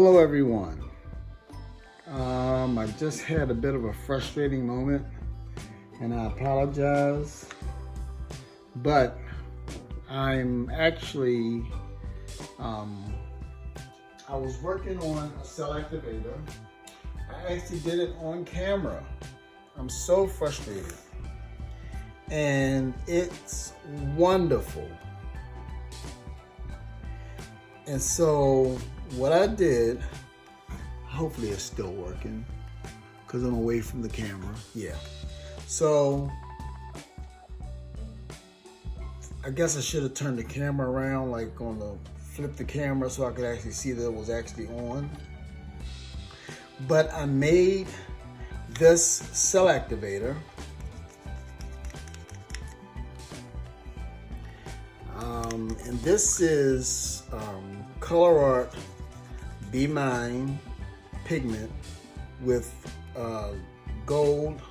Hello everyone. I just had a bit of a frustrating moment and I apologize, but I'm actually, I was working on a cell activator. I actually did it on camera. I'm so frustrated and it's wonderful. And so what I did, hopefully it's still working because I'm away from the camera. Yeah. So I guess I should have turned the camera around, like on the flip the camera so I could actually see that it was actually on. But I made this cell activator. And this is Color Art Be Mine pigment with gold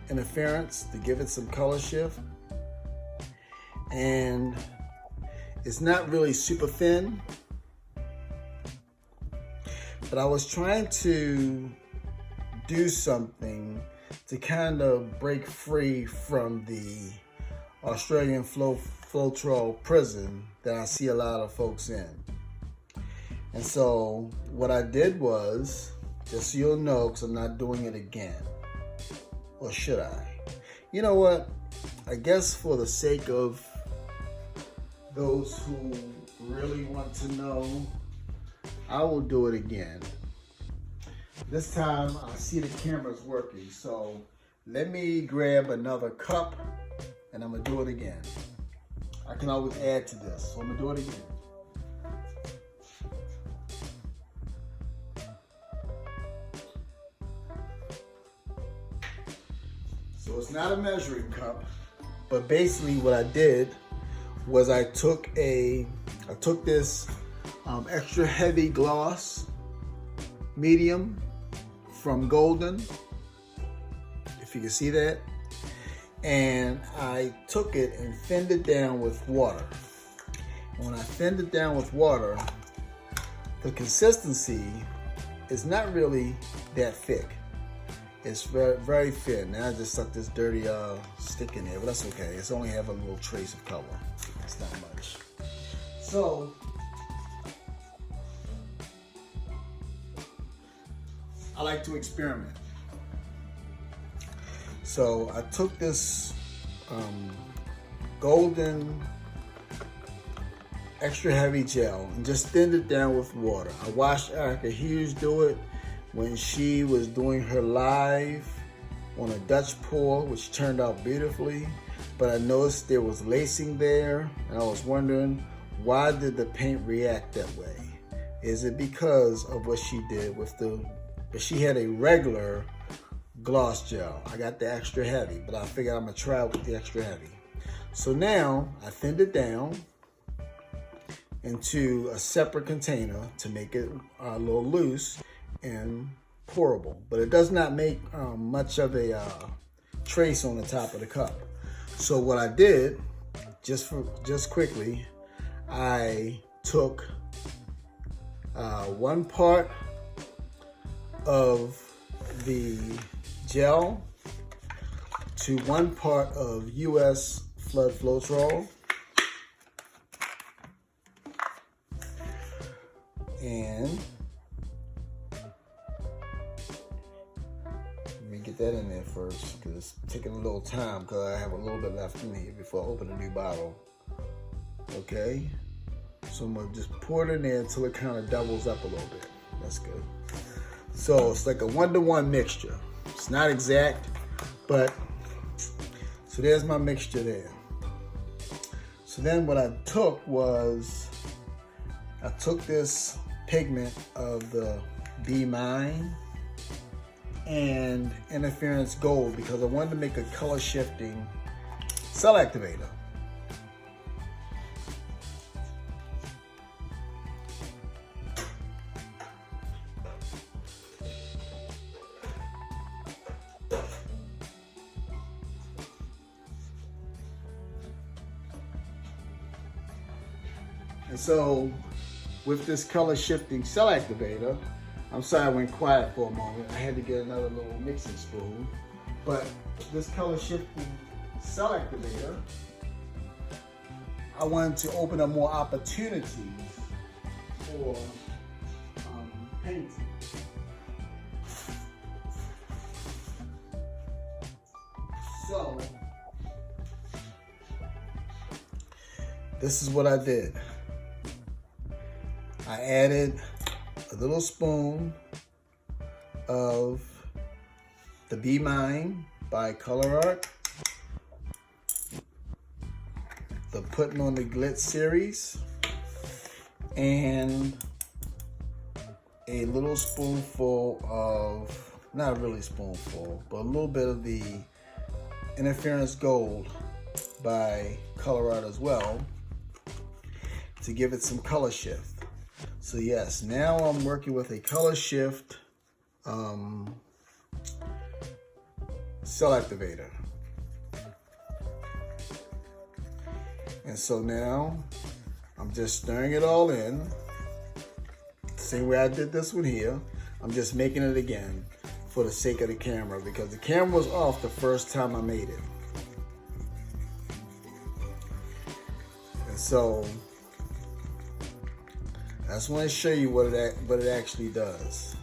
interference to give it some color shift. And it's not really super thin, but I was trying to do something to kind of break free from the Australian floetrol prison that I see a lot of folks in. And so what I did was, just so you'll know, because I'm not doing it again, or should I? You know what? I guess for the sake of those who really want to know, I will do it again. This time I see the camera's working, so let me grab another cup and I'm gonna do it again. I can always add to this, so I'm gonna do it again. So it's not a measuring cup, but basically what I did was I took this extra heavy gloss medium from Golden, if you can see that, and I took it and thinned it down with water. And when I thinned it down with water, the consistency is not really that thick. It's very, very thin. Now I just stuck this dirty stick in there, but that's okay. It's only have a little trace of color. It's not much. So I like to experiment. So I took this Golden extra heavy gel and just thinned it down with water. I watched Erica Hughes do it when she was doing her live on a Dutch pour, which turned out beautifully. But I noticed there was lacing there, and I was wondering, why did the paint react that way? Is it because of what she did with but she had a regular gloss gel. I got the extra heavy, but I figured I'm gonna try it with the extra heavy. So now I thinned it down into a separate container to make it a little loose and pourable, but it does not make much of a trace on the top of the cup. So what I did, just quickly, I took 1 part of the gel to 1 part of US floetrol, and let me get that in there first because it's taking a little time because I have a little bit left in here before I open a new bottle. Okay, so I'm gonna just pour it in there until it kind of doubles up a little bit. That's good. So it's like a 1-to-1 mixture. It's not exact, but so there's my mixture there. So then what I took was, I took this pigment of the Be Mine and Interference Gold because I wanted to make a color shifting cell activator. And so with this color shifting cell activator, I'm sorry I went quiet for a moment. I had to get another little mixing spoon. But this color shifting cell activator, I wanted to open up more opportunities for painting. So, this is what I did. I added a little spoon of the Be Mine by Color Art, the Putting on the Glitz series, and a little spoonful of, not really spoonful, but a little bit of the Interference Gold by Color Art as well, to give it some color shift. So yes, now I'm working with a color shift cell activator. And so now I'm just stirring it all in. Same way I did this one here. I'm just making it again for the sake of the camera, because the camera was off the first time I made it. And so I just want to show you what it actually does.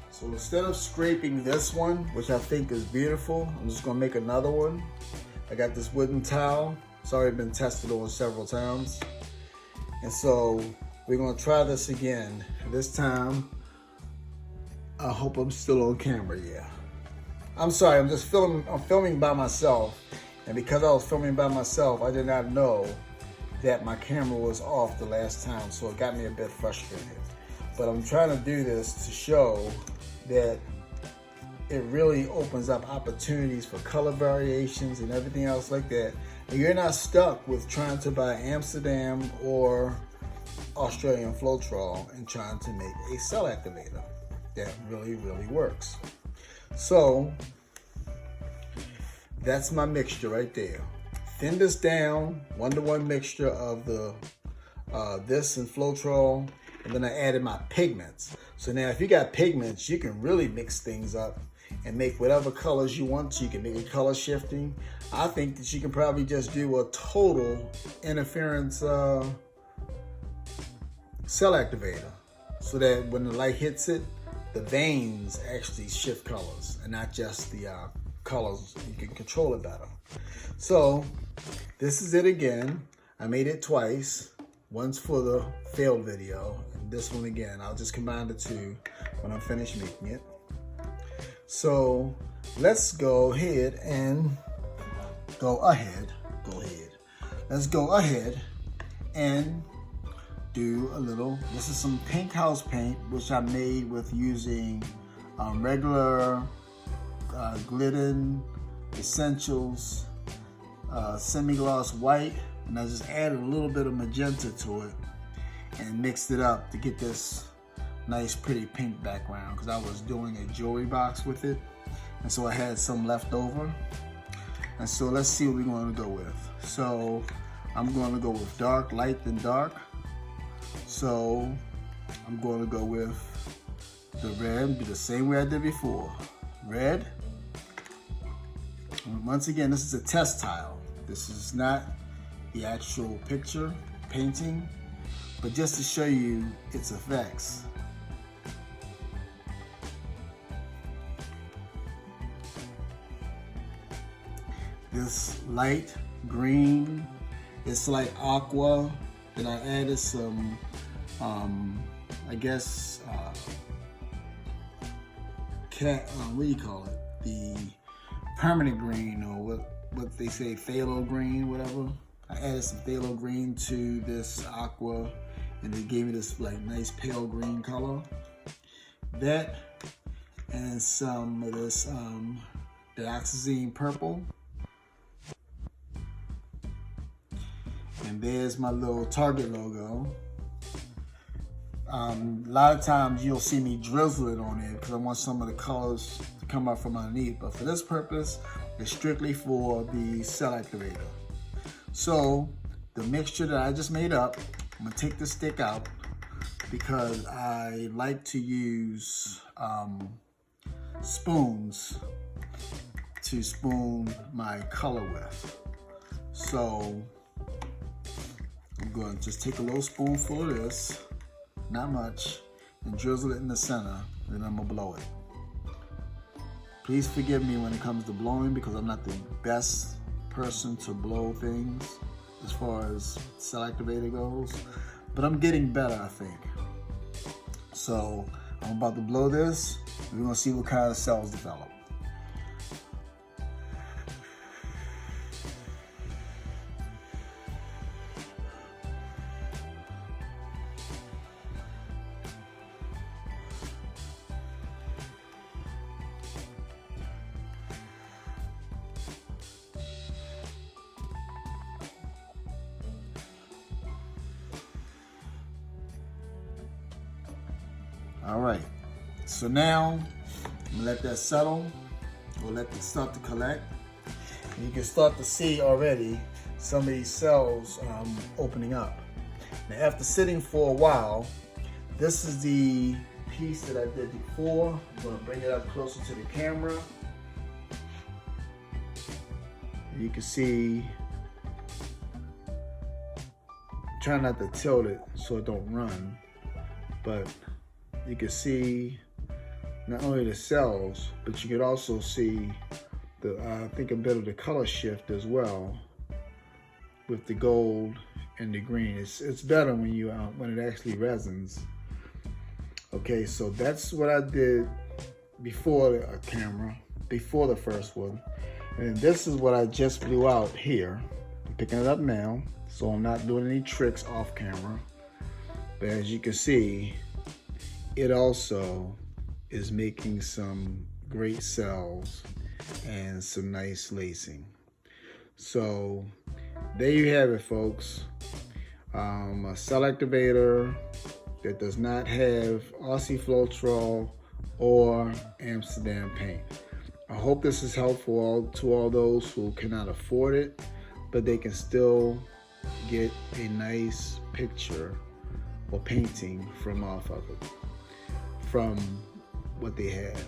So instead of scraping this one, which I think is beautiful, I'm just gonna make another one. I got this wooden towel. It's already been tested on several times. And so we're gonna try this again. This time, I hope I'm still on camera, yeah. I'm sorry, I'm filming by myself. And because I was filming by myself, I did not know that my camera was off the last time, so it got me a bit frustrated. But I'm trying to do this to show that it really opens up opportunities for color variations and everything else like that. And you're not stuck with trying to buy Amsterdam or Australian floetrol and trying to make a cell activator that really, really works. So that's my mixture right there. Thin this down, 1-to-1 mixture of the this and floetrol, and then I added my pigments. So now if you got pigments, you can really mix things up and make whatever colors you want to. You can make it color shifting. I think that you can probably just do a total interference cell activator, so that when the light hits it, the veins actually shift colors and not just the colors. You can control it better. So this is it again. I made it twice. Once for the failed video, and this one again. I'll just combine the two when I'm finished making it. So let's go ahead and Let's go ahead and do a little, this is some pink house paint, which I made with using regular Glidden Essentials semi-gloss white, and I just added a little bit of magenta to it and mixed it up to get this nice pretty pink background, because I was doing a jewelry box with it, and so I had some left over. And so let's see what we're going to go with. So I'm going to go with dark, light, then dark. So I'm going to go with the red, be the same way I did before. Red. And once again, this is a test tile. This is not the actual picture painting, but just to show you its effects. This light green, it's like aqua. Then I added some, I guess, what do you call it? The permanent green, or what they say, phthalo green, whatever. I added some phthalo green to this aqua, and it gave me this like nice pale green color. That and some of this dioxazine purple. And there's my little Target logo. A lot of times you'll see me drizzle it on it because I want some of the colors to come up from underneath. But for this purpose, it's strictly for the cell activator. So the mixture that I just made up, I'm gonna take the stick out because I like to use spoons to spoon my color with. So I'm going to just take a little spoonful of this, not much, and drizzle it in the center, and then I'm gonna blow it. Please forgive me when it comes to blowing because I'm not the best person to blow things as far as cell activator goes, but I'm getting better, I think. So I'm about to blow this. We're gonna see what kind of cells develop. All right, so now I'm gonna let that settle. We'll let it start to collect. And you can start to see already some of these cells opening up. Now after sitting for a while, this is the piece that I did before. I'm gonna bring it up closer to the camera. You can see, try not to tilt it so it don't run, but you can see not only the cells, but you could also see the I think a bit of the color shift as well with the gold and the green. It's better when you when it actually resins. Okay, so that's what I did before the camera, before the first one, and this is what I just blew out here. I'm picking it up now, so I'm not doing any tricks off camera. But as you can see, it also is making some great cells and some nice lacing. So there you have it, folks. A cell activator that does not have Aussie floetrol or Amsterdam paint. I hope this is helpful to all those who cannot afford it, but they can still get a nice picture or painting from off of it, from what they have.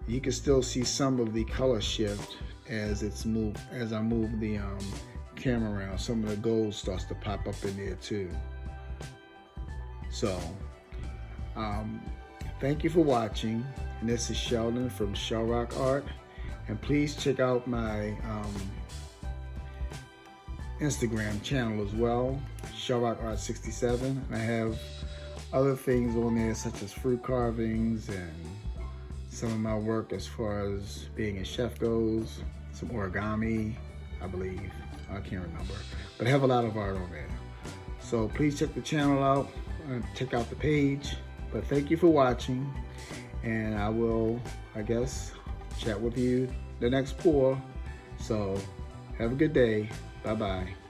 You can still see some of the color shift as I move the camera around. Some of the gold starts to pop up in there too. So thank you for watching, and this is Sheldon from Shell Rock Art, and please check out my Instagram channel as well, Shell Rock Art 67. I have other things on there such as fruit carvings and some of my work as far as being a chef goes, some origami, I believe, I can't remember, but I have a lot of art on there. So please check the channel out and check out the page. But thank you for watching, and I will, I guess, chat with you the next pour. So have a good day. Bye-bye.